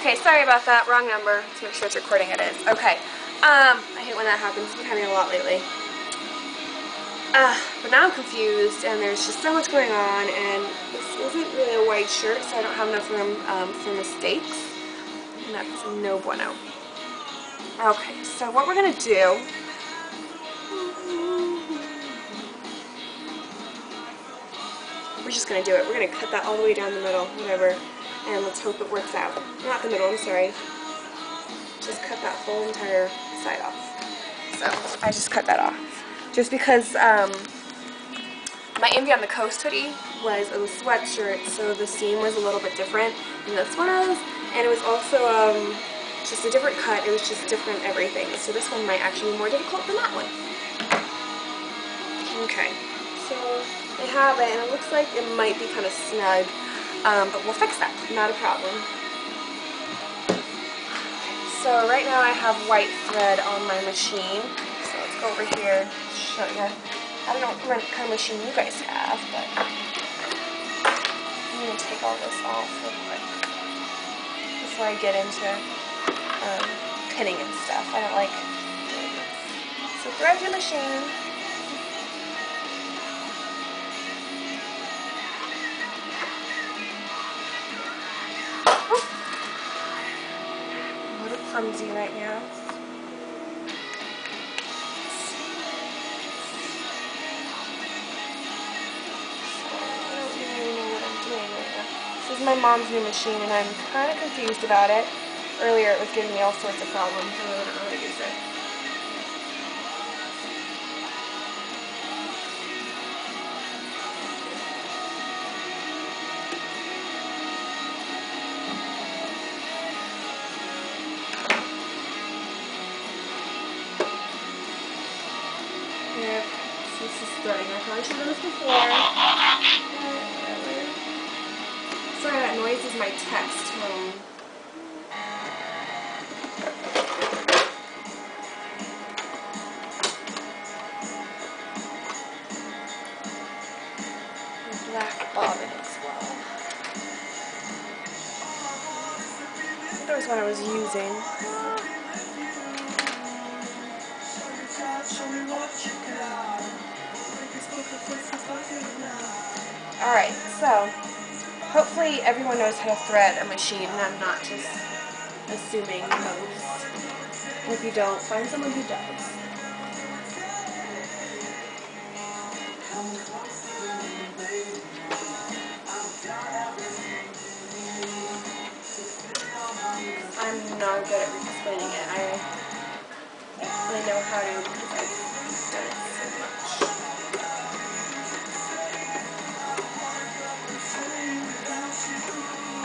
Okay, sorry about that. Wrong number. Let's make sure it's recording. It is. Okay. I hate when that happens. It's been happening a lot lately. But now I'm confused, and there's just so much going on, and this isn't really a white shirt, so I don't have enough room for mistakes, and that's no bueno. Okay, so what we're going to do... We're just going to do it. We're going to cut that all the way down the middle, whatever, and let's hope it works out. Not the middle, I'm sorry. Just cut that whole entire side off. So, I just cut that off. Just because my Envy on the Coast hoodie was a sweatshirt, so the seam was a little bit different than this one is, and it was also just a different cut. It was just different everything. So this one might actually be more difficult than that one. Okay, so I have it, and it looks like it might be kind of snug, but we'll fix that. Not a problem. So right now I have white thread on my machine. So let's go over here and show you. I don't know what kind of machine you guys have, but I'm going to take all this off real quick before I get into pinning and stuff. I don't like doing this. So thread your machine. A little clumsy right now. This is my mom's new machine, and I'm kind of confused about it. Earlier it was giving me all sorts of problems, so I don't know how to use it. Yep, this is threading. I probably should have done this before. Sorry, that noise is my text tone. Black bobbin as well. I think that was what I was using. Alright, so hopefully everyone knows how to thread a machine, and I'm not just assuming most. And if you don't, find someone who does. I'm not good at explaining it. I only know how to because I've done it so much.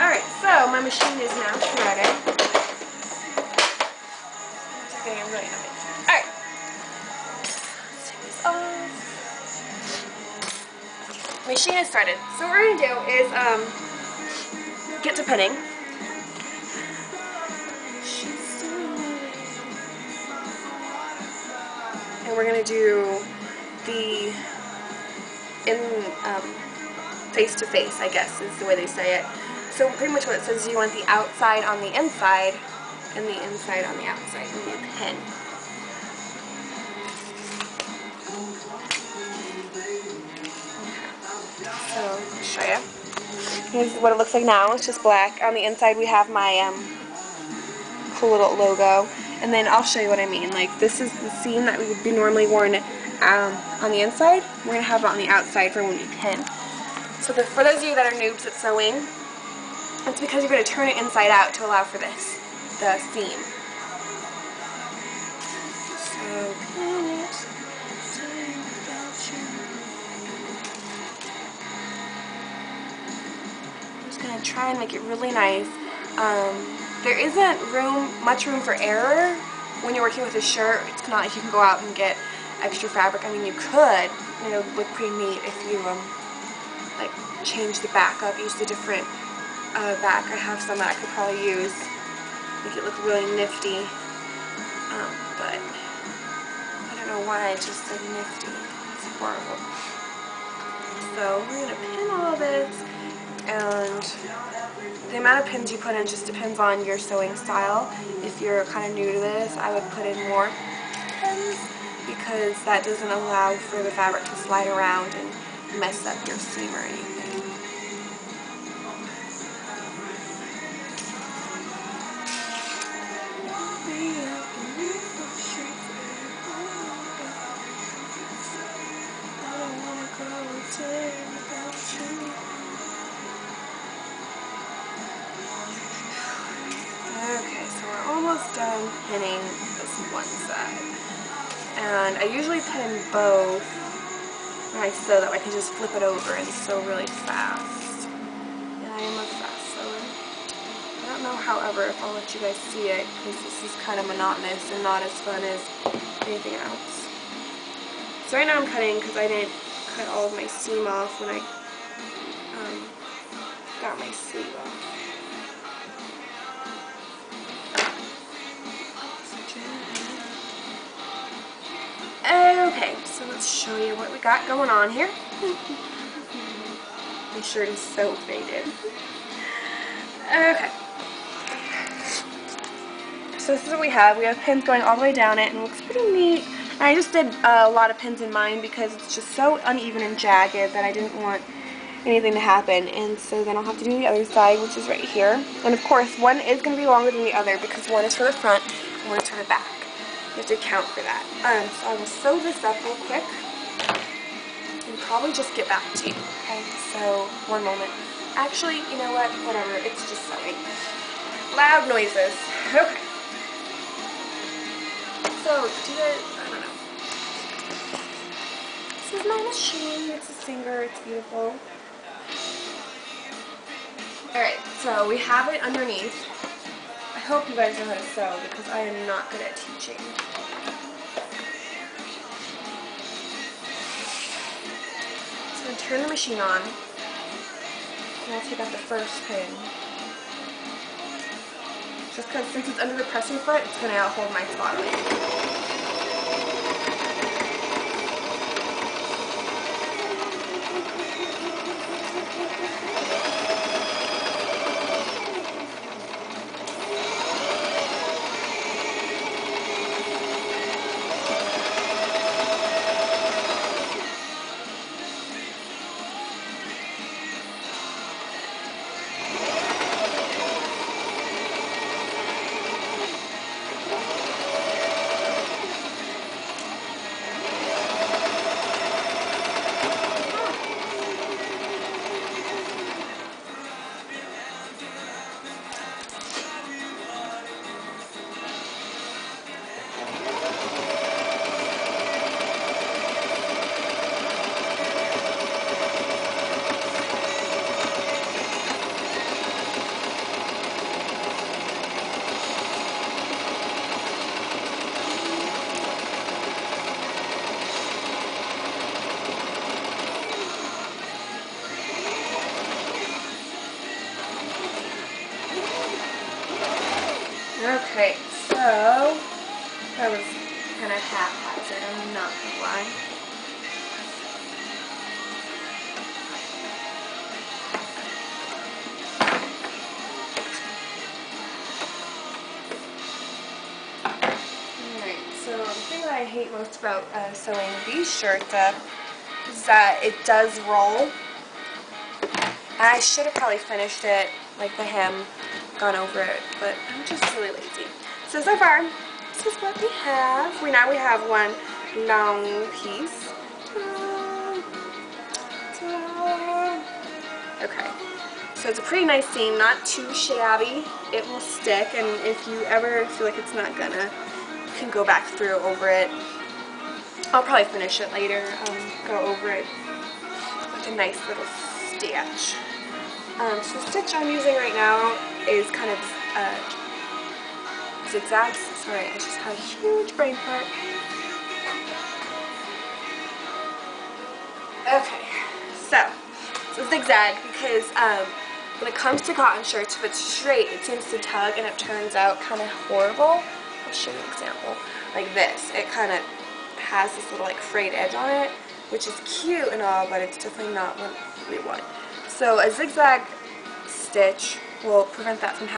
Alright, so my machine is now threaded. It's getting really annoying. Alright. Let's take this off. Machine is threaded. So what we're going to do is get to pinning. And we're going to do the face-to-face, I guess, is the way they say it. So pretty much what it says is you want the outside on the inside and the inside on the outside when you pin. So I'll show you. Here's what it looks like now. It's just black. On the inside we have my cool little logo. And then I'll show you what I mean. Like, this is the seam that would be normally worn on the inside. We're going to have it on the outside for when we pin. So for those of you that are noobs at sewing, it's because you're going to turn it inside out to allow for this, the seam. So pin it. I'm just going to try and make it really nice. There isn't much room for error when you're working with a shirt. It's not like you can go out and get extra fabric. I mean, you could, and it would look pretty neat if you like change the back up, use the different back. I have some that I could probably use, make it look really nifty. But I don't know why I just said nifty. It's horrible. So we're gonna pin all of this. and the amount of pins you put in just depends on your sewing style. If you're kind of new to this, I would put in more pins because that doesn't allow for the fabric to slide around and mess up your seam or anything. Okay, so we're almost done pinning this one side. And I usually pin both when I sew, that way I can just flip it over and sew really fast. And I am a fast sewer. I don't know, however, if I'll let you guys see it, because this is kind of monotonous and not as fun as anything else. So right now I'm cutting because I didn't cut all of my seam off when I got my sleeve off. Okay, so let's show you what we got going on here. My shirt is so faded. Okay. So this is what we have. We have pins going all the way down it, and it looks pretty neat. And I just did a lot of pins in mine because it's just so uneven and jagged that I didn't want anything to happen. And so then I'll have to do the other side, which is right here. And of course, one is going to be longer than the other because one is for the front and one is for the back. You have to account for that. So I will sew this up real quick and probably just get back to you. Okay, so one moment. Actually, you know what? Whatever. It's just sewing. Loud noises. Okay. So, do you guys, I don't know. This is my machine. It's a Singer. It's beautiful. Alright, so we have it underneath. I hope you guys know how to sew because I am not good at teaching. So I'm going to turn the machine on. And I'll take out the first pin. Just because since it's under the pressing foot, it's going to hold my spot on it. Okay, so that was kind of haphazard, I'm not gonna lie. Alright, so the thing that I hate most about sewing these shirts up is that it does roll. And I should have probably finished it, like the hem, gone over it, but I'm just really lazy. So far, this is what we have. Now we have one long piece. Okay, so it's a pretty nice seam, not too shabby. It will stick, and if you ever feel like it's not gonna, you can go back through over it. I'll probably finish it later, go over it with a nice little stitch. So the stitch I'm using right now is kind of zigzags. Sorry, I just had a huge brain fart. Okay, so zigzag because when it comes to cotton shirts, if it's straight, it seems to tug and it turns out kind of horrible. I'll show you an example. Like this, it kind of has this little like frayed edge on it, which is cute and all, but it's definitely not what we want. So a zigzag stitch will prevent that from